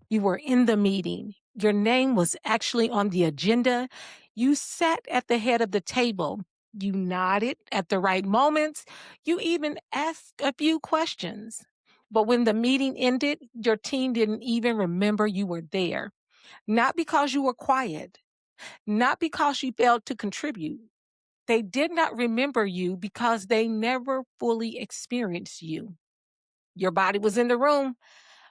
You were in the meeting. Your name was actually on the agenda. You sat at the head of the table. You nodded at the right moments. You even asked a few questions. But when the meeting ended, your team didn't even remember you were there. Not because you were quiet, not because you failed to contribute. They did not remember you because they never fully experienced you. Your body was in the room,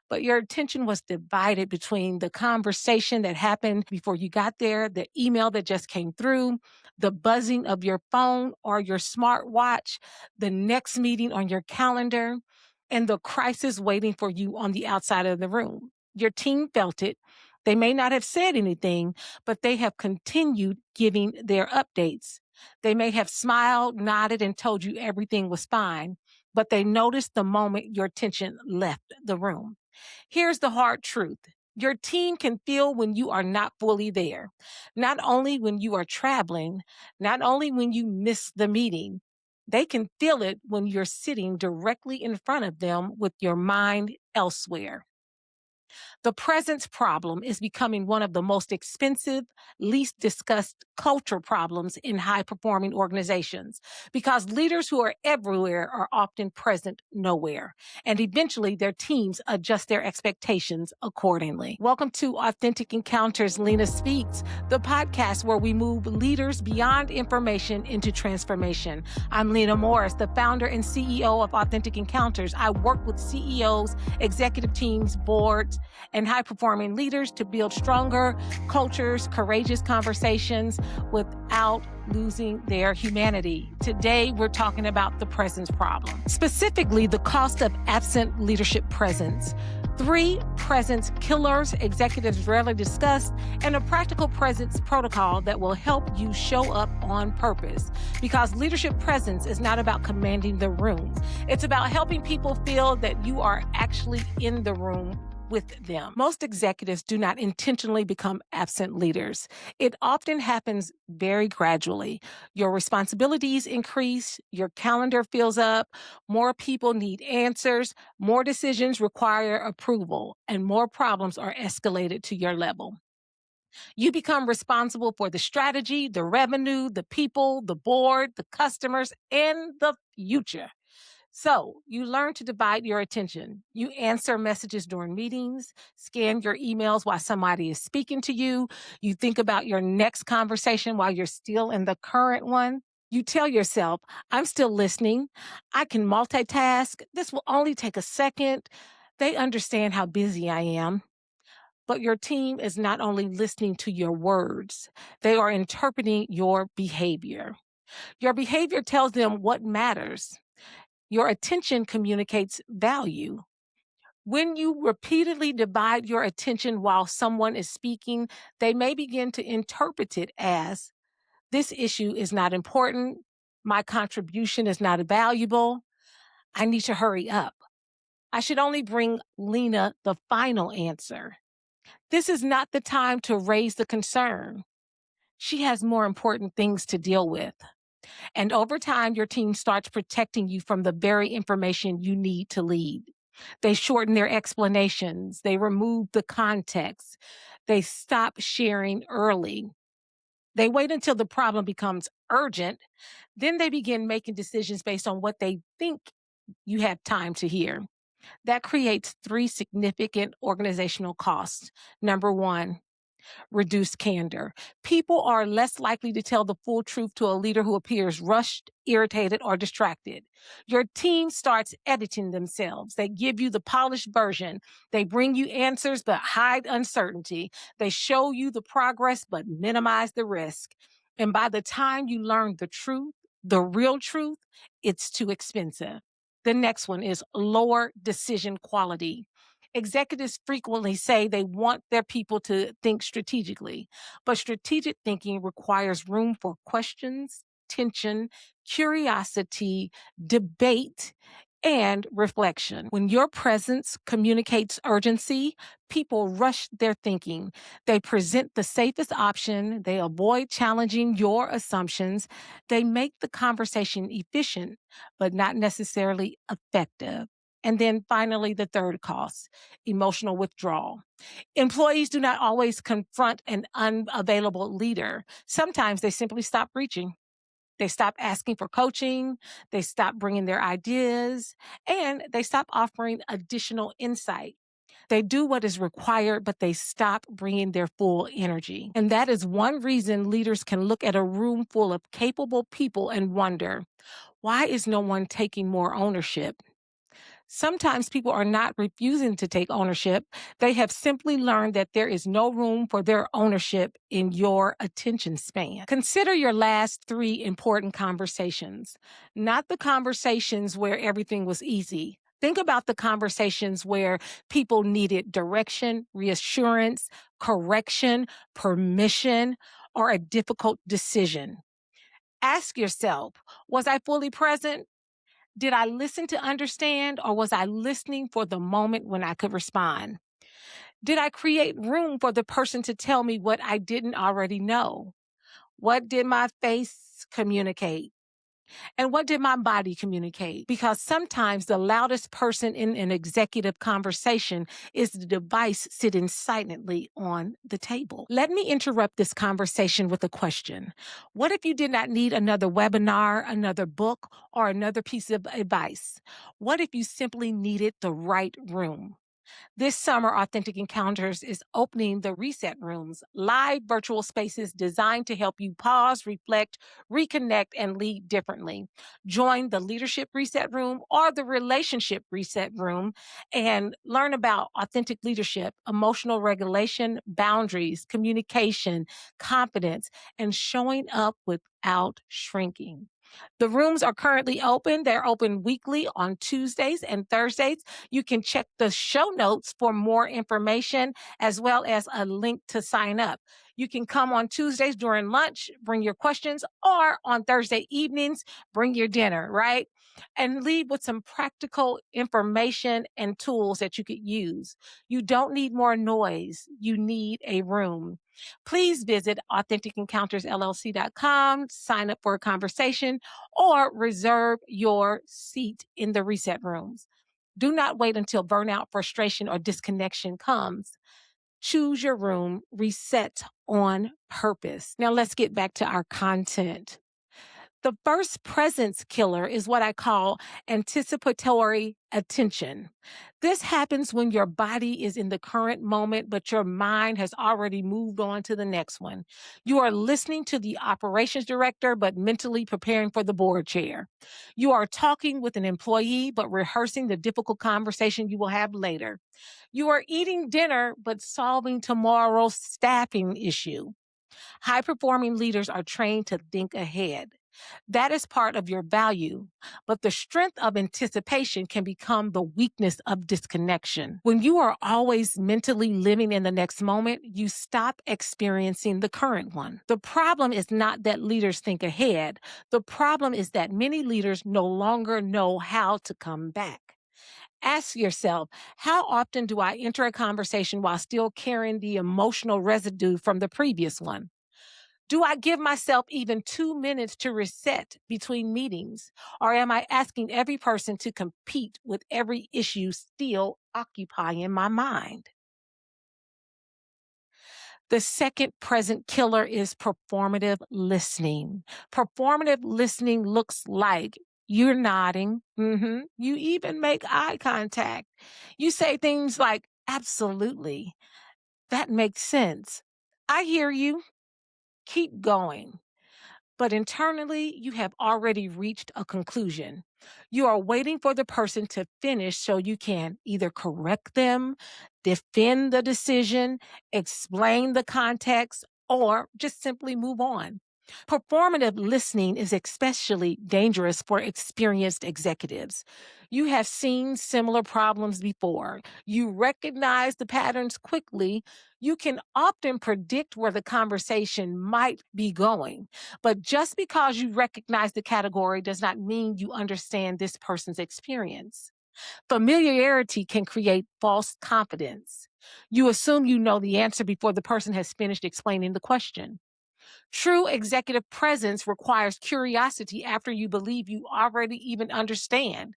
but your attention was divided between the conversation that happened before you got there, the email that just came through, the buzzing of your phone or your smartwatch, the next meeting on your calendar, and the crisis waiting for you on the outside of the room. Your team felt it. They may not have said anything, but they have continued giving their updates. They may have smiled, nodded, and told you everything was fine, but they noticed the moment your attention left the room. Here's the hard truth. Your team can feel when you are not fully there. Not only when you are traveling, not only when you miss the meeting, they can feel it when you're sitting directly in front of them with your mind elsewhere. The presence problem is becoming one of the most expensive, least discussed culture problems in high performing organizations because leaders who are everywhere are often present nowhere. And eventually their teams adjust their expectations accordingly. Welcome to Authentic Encounters, Lena Speaks, the podcast where we move leaders beyond information into transformation. I'm Lena Morris, the founder and CEO of Authentic Encounters. I work with CEOs, executive teams, boards, and high-performing leaders to build stronger cultures, courageous conversations without losing their humanity. Today, we're talking about the presence problem, specifically the cost of absent leadership presence. 3 presence killers executives rarely discuss, and a practical presence protocol that will help you show up on purpose. Because leadership presence is not about commanding the room. It's about helping people feel that you are actually in the room with them. Most executives do not intentionally become absent leaders. It often happens very gradually. Your responsibilities increase, your calendar fills up, more people need answers, more decisions require approval, and more problems are escalated to your level. You become responsible for the strategy, the revenue, the people, the board, the customers, and the future. So you learn to divide your attention. You answer messages during meetings, scan your emails while somebody is speaking to you. You think about your next conversation while you're still in the current one. You tell yourself, I'm still listening. I can multitask. This will only take a second. They understand how busy I am. But your team is not only listening to your words, they are interpreting your behavior. Your behavior tells them what matters. Your attention communicates value. When you repeatedly divide your attention while someone is speaking, they may begin to interpret it as, this issue is not important, my contribution is not valuable, I need to hurry up. I should only bring Lena the final answer. This is not the time to raise the concern. She has more important things to deal with. And over time, your team starts protecting you from the very information you need to lead. They shorten their explanations. They remove the context. They stop sharing early. They wait until the problem becomes urgent. Then they begin making decisions based on what they think you have time to hear. That creates 3 significant organizational costs. Number 1, reduced candor. People are less likely to tell the full truth to a leader who appears rushed, irritated, or distracted. Your team starts editing themselves. They give you the polished version. They bring you answers but hide uncertainty. They show you the progress but minimize the risk. And by the time you learn the truth, the real truth, it's too expensive. The next one is lower decision quality. Executives frequently say they want their people to think strategically, but strategic thinking requires room for questions, tension, curiosity, debate, and reflection. When your presence communicates urgency, people rush their thinking. They present the safest option. They avoid challenging your assumptions. They make the conversation efficient, but not necessarily effective. And then finally, the third cost, emotional withdrawal. Employees do not always confront an unavailable leader. Sometimes they simply stop reaching. They stop asking for coaching, they stop bringing their ideas, and they stop offering additional insight. They do what is required, but they stop bringing their full energy. And that is one reason leaders can look at a room full of capable people and wonder, why is no one taking more ownership? Sometimes people are not refusing to take ownership. They have simply learned that there is no room for their ownership in your attention span. Consider your last three important conversations, not the conversations where everything was easy. Think about the conversations where people needed direction, reassurance, correction, permission, or a difficult decision. Ask yourself, was I fully present? Did I listen to understand, or was I listening for the moment when I could respond? Did I create room for the person to tell me what I didn't already know? What did my face communicate? And what did my body communicate? Because sometimes the loudest person in an executive conversation is the device sitting silently on the table. Let me interrupt this conversation with a question. What if you did not need another webinar, another book, or another piece of advice? What if you simply needed the right room? This summer, Authentic Encounters is opening the Reset Rooms, live virtual spaces designed to help you pause, reflect, reconnect, and lead differently. Join the Leadership Reset Room or the Relationship Reset Room and learn about authentic leadership, emotional regulation, boundaries, communication, confidence, and showing up without shrinking. The rooms are currently open. They're open weekly on Tuesdays and Thursdays. You can check the show notes for more information as well as a link to sign up. You can come on Tuesdays during lunch, bring your questions, or on Thursday evenings, bring your dinner, right? And leave with some practical information and tools that you could use. You don't need more noise. You need a room. Please visit AuthenticEncountersLLC.com, sign up for a conversation, or reserve your seat in the reset rooms. Do not wait until burnout, frustration, or disconnection comes. Choose your room, reset on purpose. Now let's get back to our content. The first presence killer is what I call anticipatory attention. This happens when your body is in the current moment, but your mind has already moved on to the next one. You are listening to the operations director, but mentally preparing for the board chair. You are talking with an employee, but rehearsing the difficult conversation you will have later. You are eating dinner, but solving tomorrow's staffing issue. High performing leaders are trained to think ahead. That is part of your value, but the strength of anticipation can become the weakness of disconnection. When you are always mentally living in the next moment, you stop experiencing the current one. The problem is not that leaders think ahead. The problem is that many leaders no longer know how to come back. Ask yourself, how often do I enter a conversation while still carrying the emotional residue from the previous one? Do I give myself even 2 minutes to reset between meetings? Or am I asking every person to compete with every issue still occupying my mind? The second present killer is performative listening. Performative listening looks like you're nodding. You even make eye contact. You say things like, absolutely. That makes sense. I hear you. Keep going. But internally, you have already reached a conclusion. You are waiting for the person to finish so you can either correct them, defend the decision, explain the context, or just simply move on. Performative listening is especially dangerous for experienced executives. You have seen similar problems before. You recognize the patterns quickly. You can often predict where the conversation might be going. But just because you recognize the category does not mean you understand this person's experience. Familiarity can create false confidence. You assume you know the answer before the person has finished explaining the question. True executive presence requires curiosity after you believe you already even understand.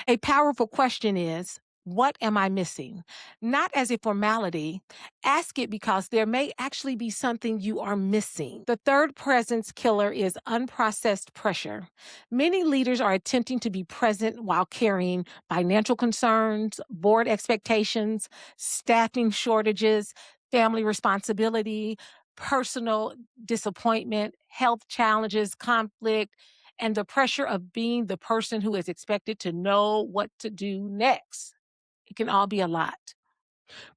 A powerful question is, what am I missing? Not as a formality. Ask it because there may actually be something you are missing. The third presence killer is unprocessed pressure. Many leaders are attempting to be present while carrying financial concerns, board expectations, staffing shortages, family responsibility, personal disappointment, health challenges, conflict, and the pressure of being the person who is expected to know what to do next. It can all be a lot.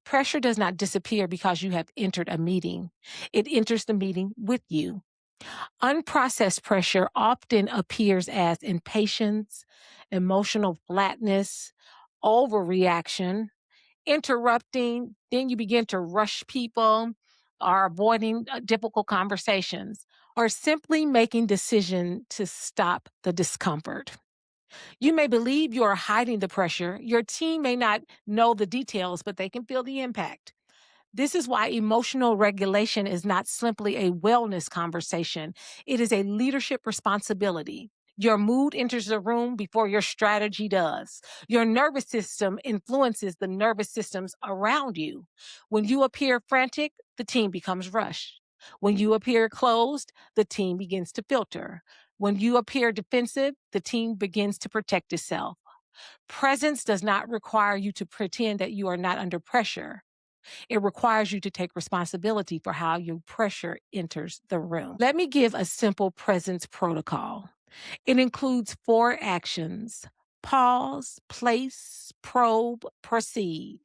Pressure does not disappear because you have entered a meeting. It enters the meeting with you. Unprocessed pressure often appears as impatience, emotional flatness, overreaction, interrupting. Then you begin to rush people or avoiding difficult conversations or simply making decision to stop the discomfort. You may believe you are hiding the pressure. Your team may not know the details, but they can feel the impact. This is why emotional regulation is not simply a wellness conversation. It is a leadership responsibility. Your mood enters the room before your strategy does. Your nervous system influences the nervous systems around you. When you appear frantic, the team becomes rushed. When you appear closed, the team begins to filter. When you appear defensive, the team begins to protect itself. Presence does not require you to pretend that you are not under pressure. It requires you to take responsibility for how your pressure enters the room. Let me give a simple presence protocol. It includes 4 actions: pause, place, probe, proceed.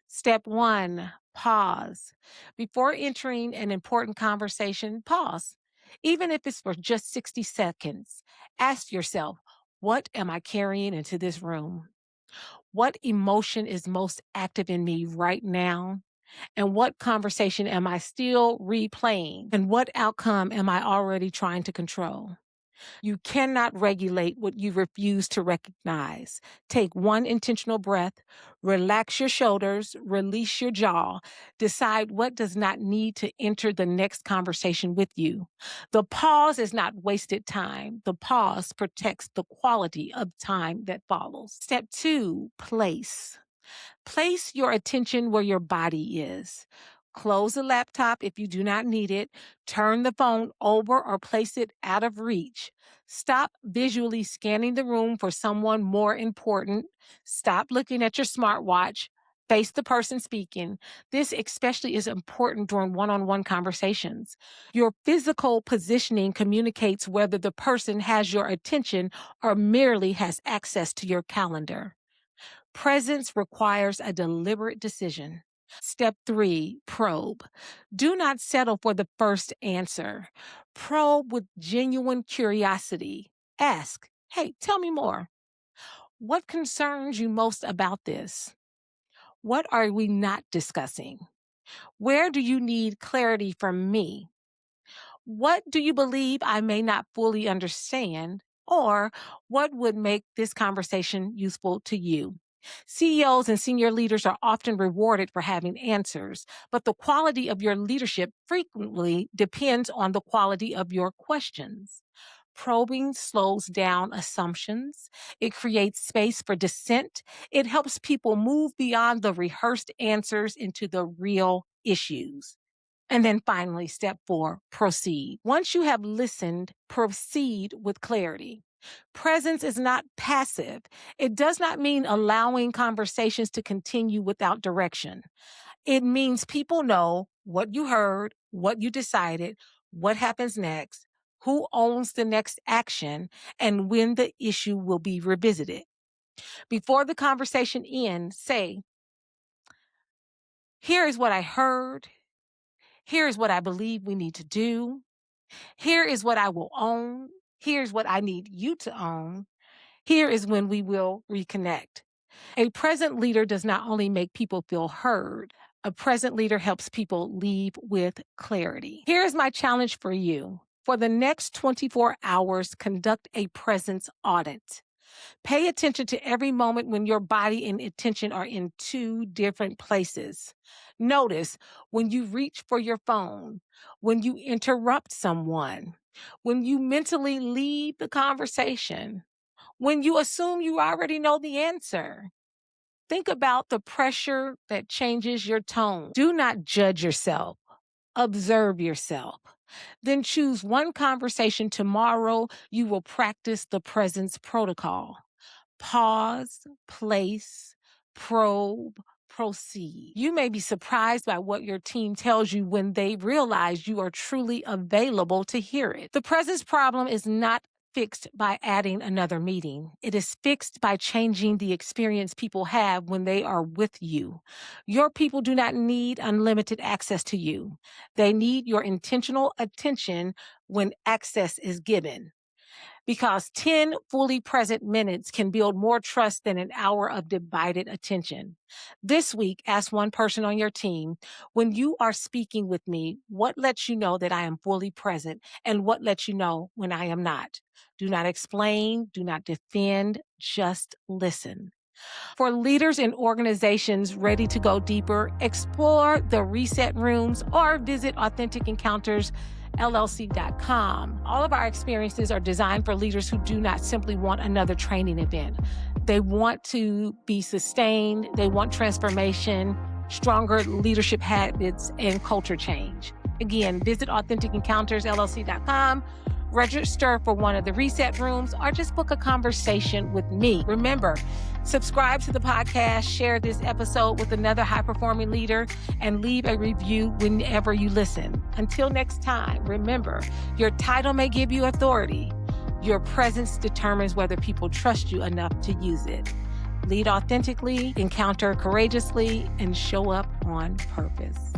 Step 1, pause. Before entering an important conversation, pause. Even if it's for just 60 seconds, ask yourself, what am I carrying into this room? What emotion is most active in me right now? And what conversation am I still replaying? And what outcome am I already trying to control? You cannot regulate what you refuse to recognize. Take one intentional breath, relax your shoulders, release your jaw, decide what does not need to enter the next conversation with you. The pause is not wasted time. The pause protects the quality of time that follows. Step 2, place. Place your attention where your body is. Close the laptop if you do not need it. Turn the phone over or place it out of reach. Stop visually scanning the room for someone more important. Stop looking at your smartwatch. Face the person speaking. This especially is important during one-on-one conversations. Your physical positioning communicates whether the person has your attention or merely has access to your calendar. Presence requires a deliberate decision. Step 3, probe. Do not settle for the first answer. Probe with genuine curiosity. Ask, hey, tell me more. What concerns you most about this? What are we not discussing? Where do you need clarity from me? What do you believe I may not fully understand? Or what would make this conversation useful to you? CEOs and senior leaders are often rewarded for having answers, but the quality of your leadership frequently depends on the quality of your questions. Probing slows down assumptions. It creates space for dissent. It helps people move beyond the rehearsed answers into the real issues. And then finally, step 4, proceed. Once you have listened, proceed with clarity. Presence is not passive. It does not mean allowing conversations to continue without direction. It means people know what you heard, what you decided, what happens next, who owns the next action, and when the issue will be revisited. Before the conversation ends, say, here is what I heard. Here is what I believe we need to do. Here is what I will own. Here's what I need you to own. Here is when we will reconnect. A present leader does not only make people feel heard, a present leader helps people leave with clarity. Here is my challenge for you. For the next 24 hours, conduct a presence audit. Pay attention to every moment when your body and attention are in 2 different places. Notice when you reach for your phone, when you interrupt someone, when you mentally leave the conversation, when you assume you already know the answer. Think about the pressure that changes your tone. Do not judge yourself. Observe yourself. Then choose one conversation tomorrow you will practice the presence protocol. Pause, place, probe, proceed. You may be surprised by what your team tells you when they realize you are truly available to hear it. The presence problem is not fixed by adding another meeting. It is fixed by changing the experience people have when they are with you. Your people do not need unlimited access to you. They need your intentional attention when access is given. Because 10 fully present minutes can build more trust than an hour of divided attention. This week, ask one person on your team, when you are speaking with me, what lets you know that I am fully present and what lets you know when I am not? Do not explain, do not defend, just listen. For leaders and organizations ready to go deeper, explore the reset rooms or visit AuthenticEncounters.LLC.com. All of our experiences are designed for leaders who do not simply want another training event. They want to be sustained, they want transformation, stronger leadership habits, and culture change. Again, visit AuthenticEncounters.LLC.com. Register for one of the reset rooms or just book a conversation with me. Remember, subscribe to the podcast, share this episode with another high-performing leader, and leave a review whenever you listen. Until next time, remember, your title may give you authority. Your presence determines whether people trust you enough to use it. Lead authentically, encounter courageously, and show up on purpose.